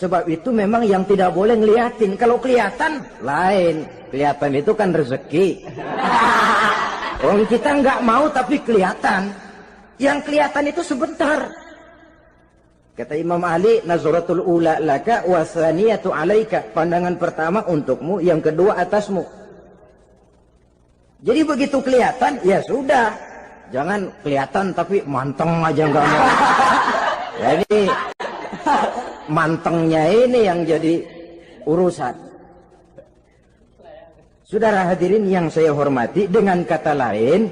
Sebab itu memang yang tidak boleh ngeliatin. Kalau kelihatan lain, kelihatan itu kan rezeki. Orang kita nggak mau tapi kelihatan. Yang kelihatan itu sebentar. Kata Imam Ali, nazaratul ula laka wa tsaniyatu alaika. Pandangan pertama untukmu, yang kedua atasmu. Jadi begitu kelihatan, ya sudah. Jangan kelihatan tapi manteng aja enggak mau. Jadi mantengnya ini yang jadi urusan. Saudara hadirin yang saya hormati, dengan kata lain,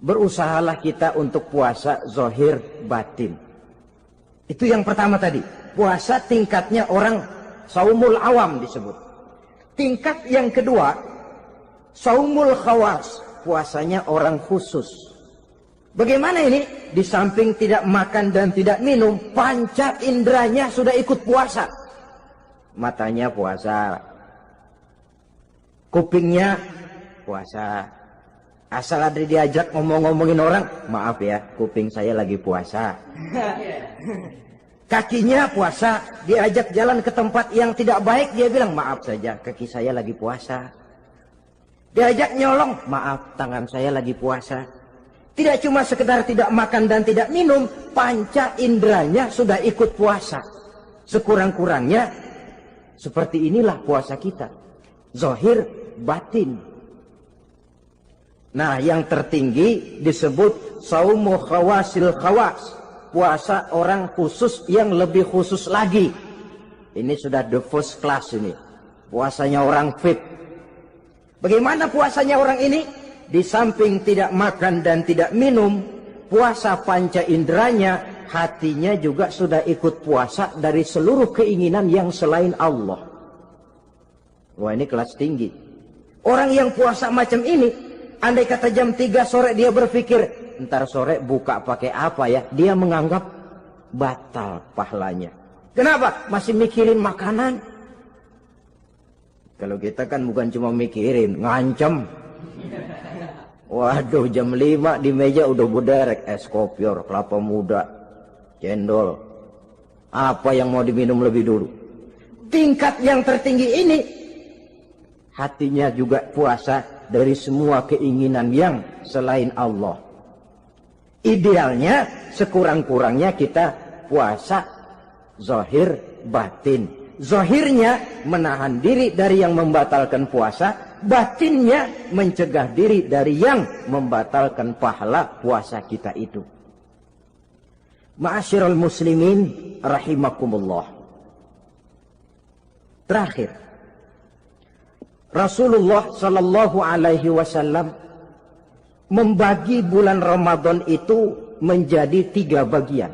berusahalah kita untuk puasa zahir batin. Itu yang pertama tadi. Puasa tingkatnya orang saumul awam disebut. Tingkat yang kedua, saumul khawas. Puasanya orang khusus. Bagaimana ini? Di samping tidak makan dan tidak minum, panca inderanya sudah ikut puasa. Matanya puasa. Kupingnya puasa. Asal ada diajak ngomong-ngomongin orang, maaf ya, kuping saya lagi puasa. Kakinya puasa, diajak jalan ke tempat yang tidak baik, dia bilang, maaf saja, kaki saya lagi puasa. Diajak nyolong, maaf, tangan saya lagi puasa. Tidak cuma sekedar tidak makan dan tidak minum, panca inderanya sudah ikut puasa. Sekurang-kurangnya, seperti inilah puasa kita. Zahir, batin. Nah, yang tertinggi disebut saumu khawasil khawas. Puasa orang khusus yang lebih khusus lagi. Ini sudah the first class ini. Puasanya orang fit. Bagaimana puasanya orang ini? Di samping tidak makan dan tidak minum, puasa panca inderanya, hatinya juga sudah ikut puasa dari seluruh keinginan yang selain Allah. Wah, ini kelas tinggi. Orang yang puasa macam ini, andai kata jam 3 sore dia berpikir, ntar sore buka pakai apa ya? Dia menganggap batal pahalanya. Kenapa? Masih mikirin makanan. Kalau kita kan bukan cuma mikirin, ngancem. Waduh, jam 5 di meja udah bederek es kopior, kelapa muda, cendol. Apa yang mau diminum lebih dulu? Tingkat yang tertinggi ini, hatinya juga puasa dari semua keinginan yang selain Allah. Idealnya sekurang-kurangnya kita puasa zahir batin. Zahirnya menahan diri dari yang membatalkan puasa, batinnya mencegah diri dari yang membatalkan pahala puasa kita itu. Ma'asyiral muslimin rahimakumullah. Terakhir, Rasulullah sallallahu alaihi wasallam membagi bulan Ramadan itu menjadi 3 bagian.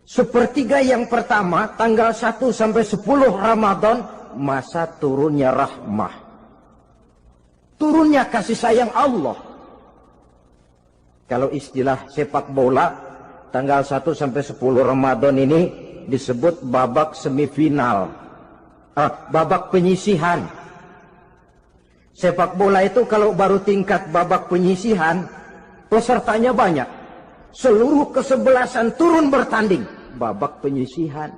Sepertiga yang pertama, tanggal 1 sampai 10 Ramadan, masa turunnya rahmah. Turunnya kasih sayang Allah. Kalau istilah sepak bola, tanggal 1 sampai 10 Ramadan ini disebut babak semifinal. Babak penyisihan. Sepak bola itu kalau baru tingkat babak penyisihan, pesertanya banyak. Seluruh kesebelasan turun bertanding. Babak penyisihan.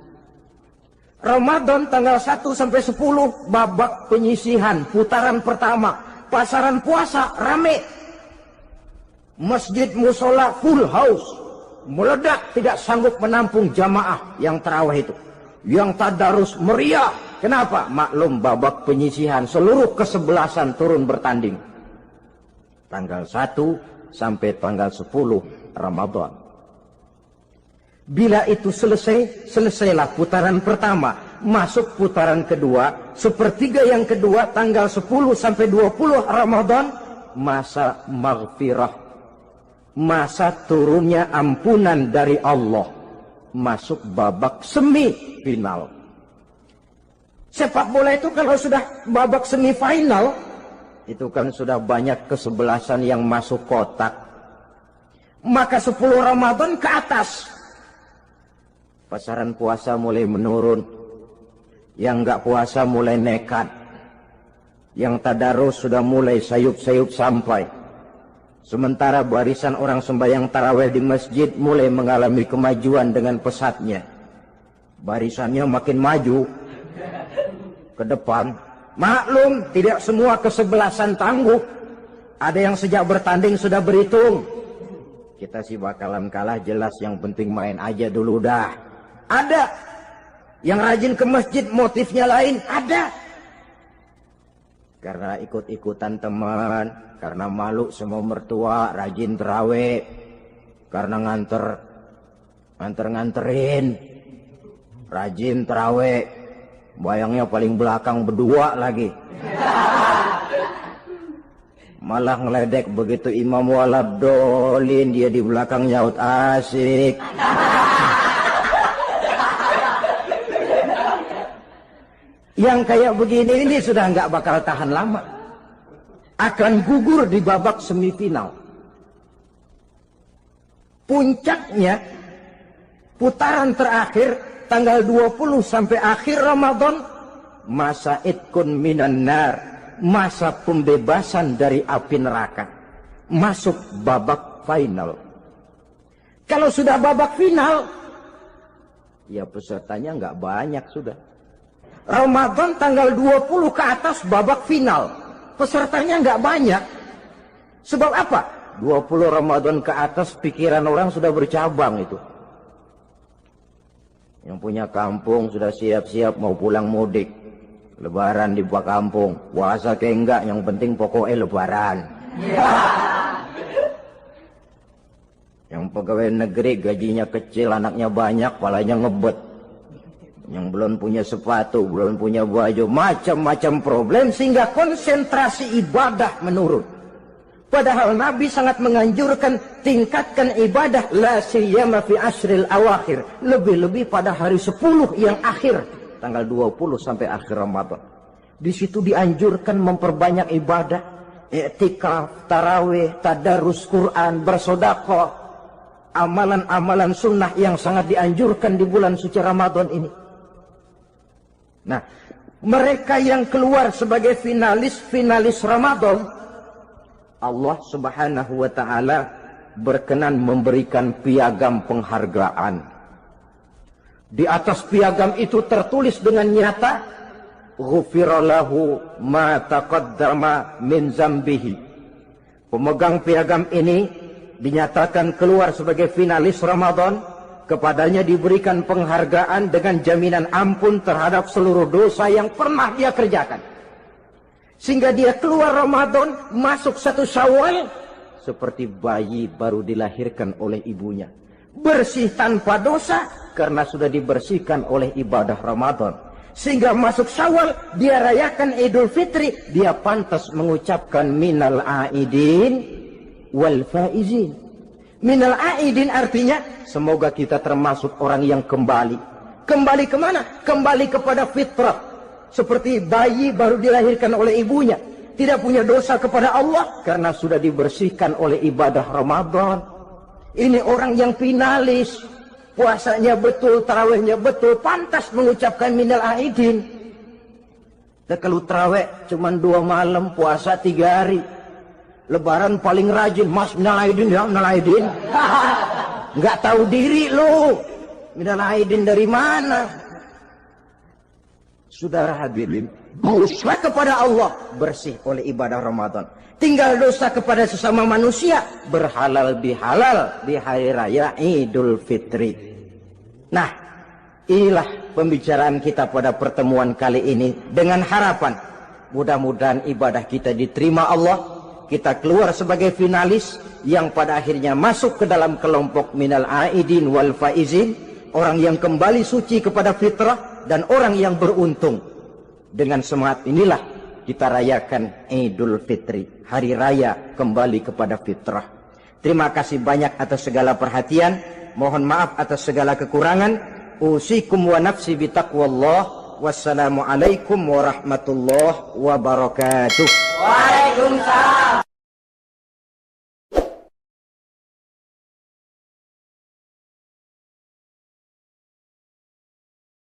Ramadan tanggal 1 sampai 10, babak penyisihan, putaran pertama. Pasaran puasa rame. Masjid musola full house. Meledak, tidak sanggup menampung jamaah yang tarawih itu. Yang tadarus meriah. Kenapa? Maklum babak penyisihan, seluruh kesebelasan turun bertanding. Tanggal 1 sampai tanggal 10 Ramadan. Bila itu selesai, selesailah putaran pertama. Masuk putaran kedua, sepertiga yang kedua, tanggal 10 sampai 20 Ramadan, masa maghfirah, masa turunnya ampunan dari Allah. Masuk babak semifinal. Sepak bola itu kalau sudah babak semifinal, itu kan sudah banyak kesebelasan yang masuk kotak. Maka 10 Ramadan ke atas, pasaran puasa mulai menurun. Yang enggak puasa mulai nekat. Yang tadarus sudah mulai sayup-sayup sampai. Sementara barisan orang sembahyang tarawih di masjid mulai mengalami kemajuan dengan pesatnya. Barisannya makin maju ke depan. Maklum, tidak semua kesebelasan tangguh. Ada yang sejak bertanding sudah berhitung. Kita sih bakalan kalah jelas, yang penting main aja dulu dah. Ada yang rajin ke masjid motifnya lain, ada. Karena ikut-ikutan teman, karena malu sama mertua, rajin terawih. Karena nganterin, rajin terawih. Bayangnya paling belakang berdua lagi. Malah ngeledek begitu imam waladolin, dia di belakang nyaut asik. Yang kayak begini ini sudah nggak bakal tahan lama. Akan gugur di babak semifinal. Puncaknya, putaran terakhir, tanggal 20 sampai akhir Ramadan, masa itkun minan nar, masa pembebasan dari api neraka. Masuk babak final. Kalau sudah babak final, ya pesertanya nggak banyak sudah. Ramadan tanggal 20 ke atas babak final. Pesertanya nggak banyak. Sebab apa? 20 Ramadan ke atas pikiran orang sudah bercabang itu. Yang punya kampung sudah siap-siap mau pulang mudik. Lebaran di buah kampung. Puasa kayak enggak, yang penting pokoknya lebaran. Yang pegawai negeri gajinya kecil, anaknya banyak, palanya ngebet. Yang belum punya sepatu, belum punya baju, macam-macam problem, sehingga konsentrasi ibadah menurun. Padahal Nabi sangat menganjurkan tingkatkan ibadah la siyama fi ashril awakhir, lebih-lebih pada hari 10 yang akhir, tanggal 20 sampai akhir Ramadan. Di situ dianjurkan memperbanyak ibadah, i'tikaf, tarawih, tadarus Quran, bersedekah, amalan-amalan sunnah yang sangat dianjurkan di bulan suci Ramadan ini. Nah, mereka yang keluar sebagai finalis Ramadan, Allah Subhanahu wa ta'ala berkenan memberikan piagam penghargaan. Di atas piagam itu tertulis dengan nyata, ghufira lahu ma taqaddama min zambihi. Pemegang piagam ini dinyatakan keluar sebagai finalis Ramadan. Kepadanya diberikan penghargaan dengan jaminan ampun terhadap seluruh dosa yang pernah dia kerjakan. Sehingga dia keluar Ramadan, masuk 1 Syawal, seperti bayi baru dilahirkan oleh ibunya. Bersih tanpa dosa, karena sudah dibersihkan oleh ibadah Ramadan. Sehingga masuk Syawal, dia rayakan Idul Fitri, dia pantas mengucapkan minal aidin wal faizin. Minal aidin artinya, semoga kita termasuk orang yang kembali. Kembali kemana? Kembali kepada fitrah. Seperti bayi baru dilahirkan oleh ibunya. Tidak punya dosa kepada Allah, karena sudah dibersihkan oleh ibadah Ramadan. Ini orang yang finalis. Puasanya betul, tarawihnya betul, pantas mengucapkan minal aidin. Dan kalau tarawih cuma 2 malam, puasa 3 hari. Lebaran paling rajin, mas minal aidin ya, minal aidin. Nggak tahu diri lu. Minal aidin dari mana? Saudara hadirin, dosa kepada Allah bersih oleh ibadah Ramadan. Tinggal dosa kepada sesama manusia, berhalal bihalal di hari raya Idul Fitri. Nah, inilah pembicaraan kita pada pertemuan kali ini, dengan harapan mudah-mudahan ibadah kita diterima Allah. kita keluar sebagai finalis yang pada akhirnya masuk ke dalam kelompok minal aidin wal faizin, orang yang kembali suci kepada fitrah dan orang yang beruntung. Dengan semangat inilah kita rayakan Idul Fitri, hari raya kembali kepada fitrah. Terima kasih banyak atas segala perhatian. Mohon maaf atas segala kekurangan. Usikum wa nafsi bitaqwallah. Wassalamualaikum warahmatullahi wabarakatuh. Waalaikumsalam.